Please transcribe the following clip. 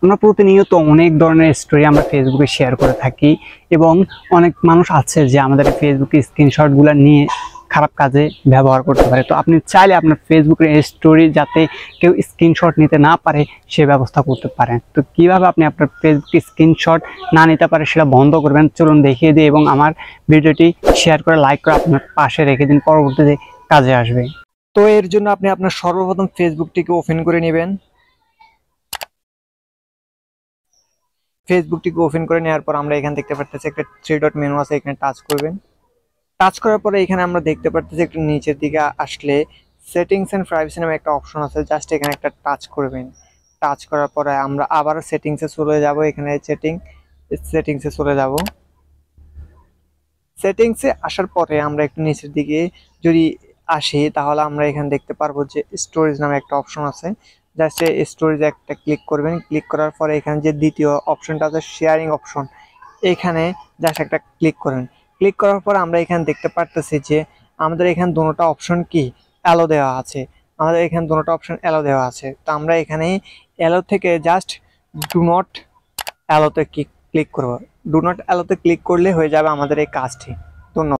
আমরা প্রতিনিয়ত অনেক ধরনের স্টোরি আমরা ফেসবুকে শেয়ার করে থাকি এবং অনেক মানুষ আছে যে আমাদের ফেসবুকে স্ক্রিনশটগুলো নিয়ে খারাপ কাজে ব্যবহার করতে পারে। তো আপনি চাইলে আপনার ফেসবুকের স্টোরি যাতে কেউ স্ক্রিনশট নিতে না পারে সে ব্যবস্থা করতে পারেন। তো কিভাবে আপনি আপনার ফেসবুকে স্ক্রিনশট না নিতে পারে সেটা বন্ধ করবেন চলুন দেখিয়ে দিই, এবং আমার ভিডিওটি শেয়ার করে লাইক করে আপনার পাশে রেখে দিন, পরবর্তীতে কাজে আসবে। তো এর জন্য আপনি আপনার সর্বপ্রথম ফেসবুকটিকে ওপেন করে নেবেন। ফেসবুকটিকে ওপেন করে নেওয়ার পর আমরা এখানে দেখতে পাচ্ছি একটা থ্রি ডট মেনু আছে, এখানে টাচ করবেন। টাচ করার পরে এখানে আমরা দেখতে পাচ্ছি একটু নিচের দিকে আসলে সেটিংস এন্ড প্রাইভেসি নামে একটা অপশন আছে, জাস্ট এখানে একটা টাচ করবেন। টাচ করার পরে আমরা আবার সেটিংসে চলে যাব। এখানে সেটিংসে চলে যাব। সেটিংসে আসার পরে আমরা একটু নিচের দিকে যদি আসি তাহলে আমরা এখানে দেখতে পারবো যে স্টোরেজ নামে একটা অপশন আছে, জাস্ট এই স্টোরেজ একটা ক্লিক করবেন। ক্লিক করার পরে এখানে যে দ্বিতীয় অপশনটা আছে শেয়ারিং অপশন, এখানে জাস্ট একটা ক্লিক করবেন। ক্লিক করার পর আমরা এখানে দেখতে পারতেছি যে আমাদের এখানে দুটোটা অপশন কি অ্যালো দেওয়া আছে। আমাদের এখানে দুটোটা অপশন অ্যালো দেওয়া আছে। তো আমরা এখানে অ্যালো থেকে জাস্ট ডু নট অ্যালোতে ক্লিক করব। ডু নট অ্যালোতে ক্লিক করলে হয়ে যাবে আমাদের এই কাজটি। ধন্যবাদ।